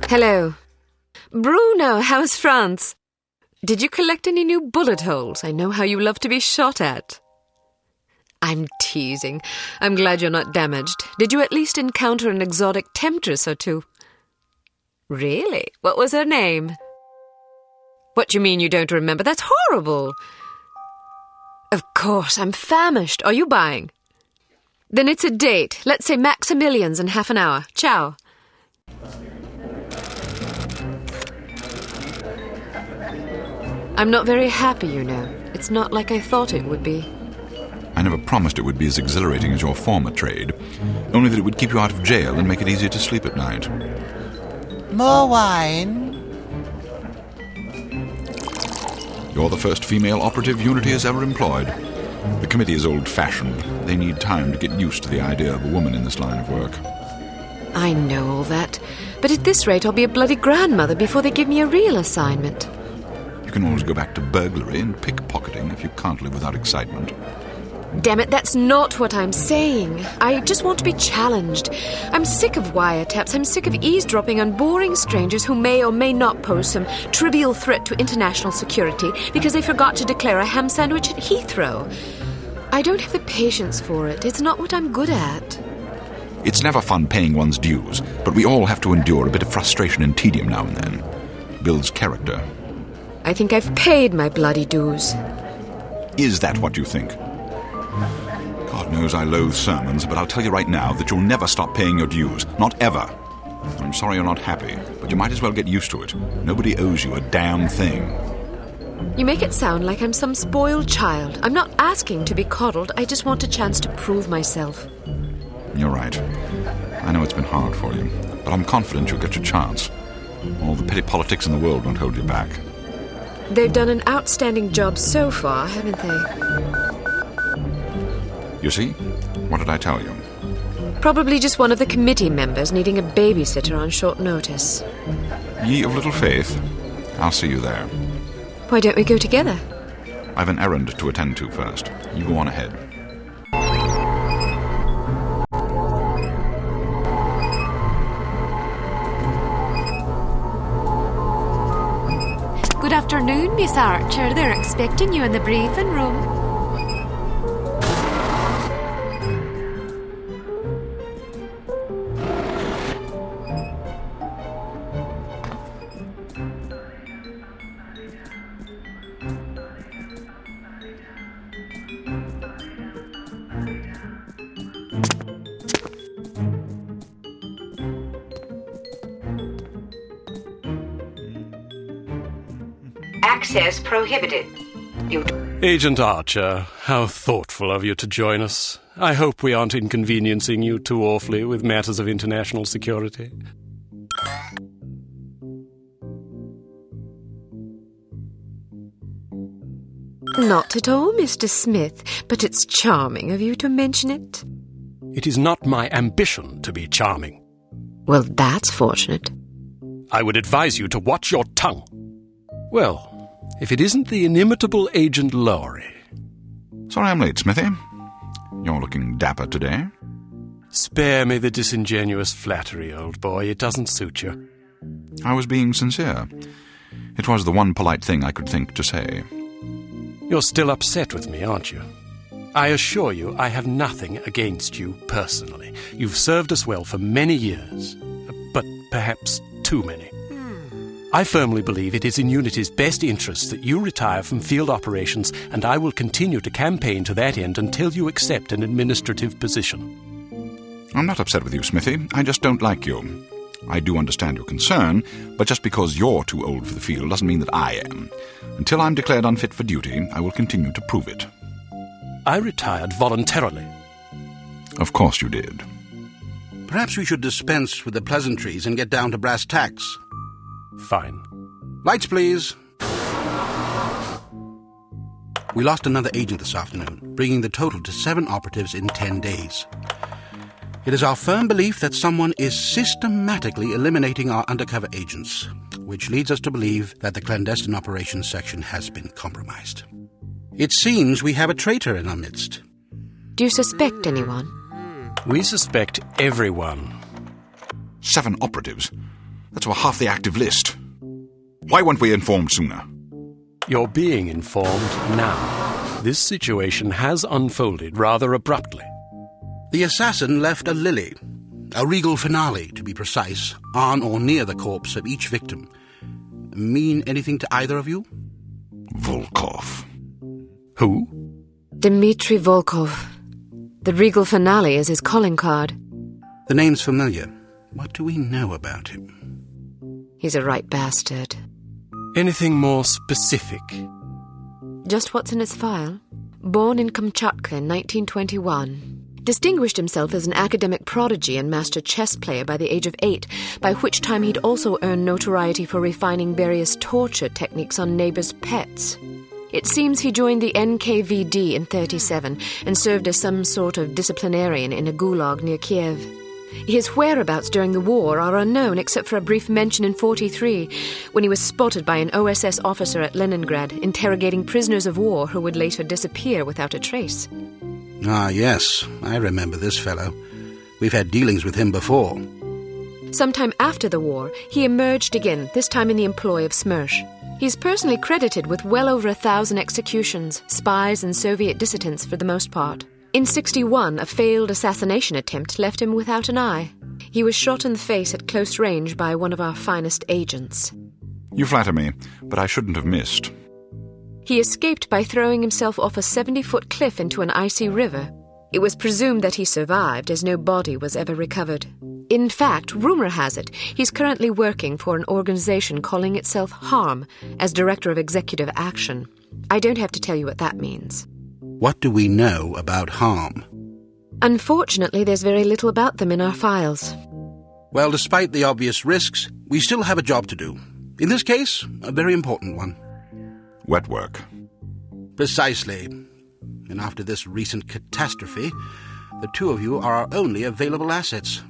Hello. Bruno, how's France? Did you collect any new bullet holes? I know how you love to be shot at. I'm teasing. I'm glad you're not damaged. Did you at least encounter an exotic temptress or two? Really? What was her name? What do you mean you don't remember? That's horrible. Of course, I'm famished. Are you buying? Then it's a date. Let's say Maximilian's in half an hour. Ciao. I'm not very happy, you know. It's not like I thought it would be. I never promised it would be as exhilarating as your former trade. Only that it would keep you out of jail and make it easier to sleep at night. More wine? You're the first female operative Unity has ever employed. The committee is old-fashioned. They need time to get used to the idea of a woman in this line of work. I know all that. But at this rate, I'll be a bloody grandmother before they give me a real assignment. You can always go back to burglary and pickpocketing if you can't live without excitement. Damn it, that's not what I'm saying. I just want to be challenged. I'm sick of wiretaps. I'm sick of eavesdropping on boring strangers who may or may not pose some trivial threat to international security because they forgot to declare a ham sandwich at Heathrow. I don't have the patience for it. It's not what I'm good at. It's never fun paying one's dues, but we all have to endure a bit of frustration and tedium now and then. Builds character. I think I've paid my bloody dues. Is that what you think? God knows I loathe sermons, but I'll tell you right now that you'll never stop paying your dues. Not ever. I'm sorry you're not happy, but you might as well get used to it. Nobody owes you a damn thing. You make it sound like I'm some spoiled child. I'm not asking to be coddled. I just want a chance to prove myself. You're right. I know it's been hard for you, but I'm confident you'll get your chance. All the petty politics in the world won't hold you back. They've done an outstanding job so far, haven't they? You see? What did I tell you? Probably just one of the committee members needing a babysitter on short notice. Ye of little faith. I'll see you there. Why don't we go together? I've an errand to attend to first. You go on ahead. Good afternoon, Miss Archer. They're expecting you in the briefing room. Access prohibited. Agent Archer, how thoughtful of you to join us. I hope we aren't inconveniencing you too awfully with matters of international security. Not at all, Mr. Smith, but it's charming of you to mention it. It is not my ambition to be charming. Well, that's fortunate. I would advise you to watch your tongue. Well, if it isn't the inimitable Agent Lowry. Sorry I'm late, Smithy. You're looking dapper today. Spare me the disingenuous flattery, old boy. It doesn't suit you. I was being sincere. It was the one polite thing I could think to say. You're still upset with me, aren't you? I assure you I have nothing against you personally. You've served us well for many years, but perhaps too many. I firmly believe it is in Unity's best interest that you retire from field operations, and I will continue to campaign to that end until you accept an administrative position. I'm not upset with you, Smithy. I just don't like you. I do understand your concern, but just because you're too old for the field doesn't mean that I am. Until I'm declared unfit for duty, I will continue to prove it. I retired voluntarily. Of course you did. Perhaps we should dispense with the pleasantries and get down to brass tacks. Fine. Lights, please. We lost another agent this afternoon, bringing the total to 7 operatives in 10 days. It is our firm belief that someone is systematically eliminating our undercover agents, which leads us to believe that the clandestine operations section has been compromised. It seems we have a traitor in our midst. Do you suspect anyone? We suspect everyone. 7 operatives? That's over half the active list. Why weren't we informed sooner? You're being informed now. This situation has unfolded rather abruptly. The assassin left a lily, a regal finale, to be precise, on or near the corpse of each victim. Mean anything to either of you? Volkov. Who? Dmitri Volkov. The regal finale is his calling card. The name's familiar. What do we know about him? He's a right bastard. Anything more specific? Just what's in his file. Born in Kamchatka in 1921. Distinguished himself as an academic prodigy and master chess player by the age of 8, by which time he'd also earned notoriety for refining various torture techniques on neighbors' pets. It seems he joined the NKVD in 1937 and served as some sort of disciplinarian in a gulag near Kiev. His whereabouts during the war are unknown except for a brief mention in 1943 when he was spotted by an OSS officer at Leningrad interrogating prisoners of war who would later disappear without a trace. Ah, yes, I remember this fellow. We've had dealings with him before. Sometime after the war, he emerged again, this time in the employ of Smersh. He's personally credited with well over 1,000 executions, spies and Soviet dissidents for the most part. In 1961, a failed assassination attempt left him without an eye. He was shot in the face at close range by one of our finest agents. You flatter me, but I shouldn't have missed. He escaped by throwing himself off a 70-foot cliff into an icy river. It was presumed that he survived, as no body was ever recovered. In fact, rumor has it, he's currently working for an organization calling itself HARM as Director of Executive Action. I don't have to tell you what that means. What do we know about HARM? Unfortunately, there's very little about them in our files. Well, despite the obvious risks, we still have a job to do. In this case, a very important one. Wet work. Precisely. And after this recent catastrophe, the two of you are our only available assets.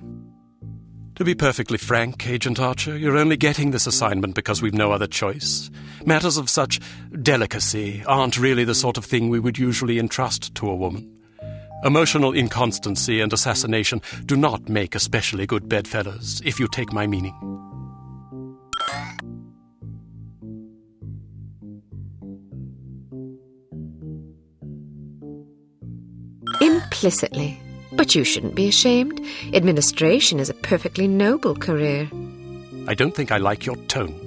To be perfectly frank, Agent Archer, you're only getting this assignment because we've no other choice. Matters of such delicacy aren't really the sort of thing we would usually entrust to a woman. Emotional inconstancy and assassination do not make especially good bedfellows, if you take my meaning. Implicitly. But you shouldn't be ashamed. Administration is a perfectly noble career. I don't think I like your tone.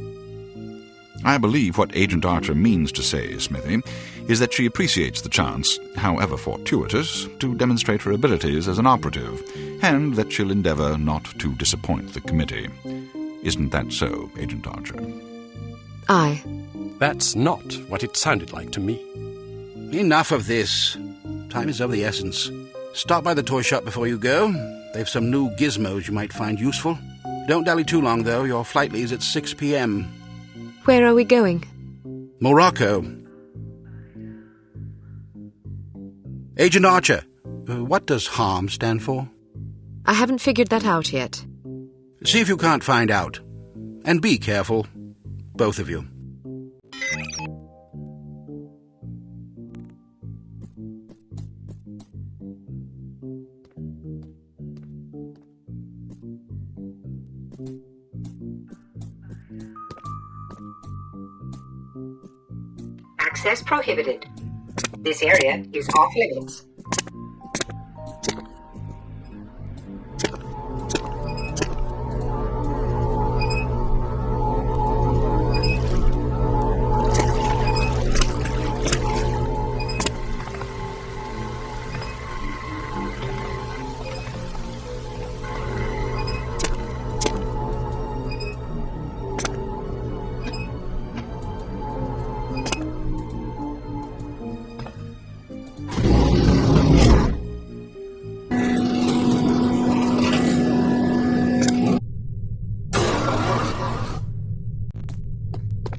I believe what Agent Archer means to say, Smithy, is that she appreciates the chance, however fortuitous, to demonstrate her abilities as an operative, and that she'll endeavour not to disappoint the committee. Isn't that so, Agent Archer? Aye. That's not what it sounded like to me. Enough of this. Time is of the essence. Stop by the toy shop before you go. They've some new gizmos you might find useful. Don't dally too long, though. Your flight leaves at 6 p.m. Where are we going? Morocco. Agent Archer, what does HARM stand for? I haven't figured that out yet. See if you can't find out. And be careful, both of you. Access prohibited. This area is off limits.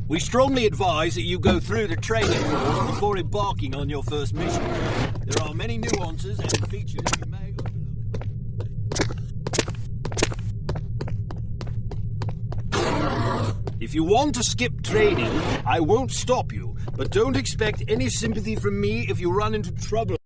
We strongly advise that you go through the training course before embarking on your first mission. There are many nuances and features you may overlook. If you want to skip training, I won't stop you, but don't expect any sympathy from me if you run into trouble.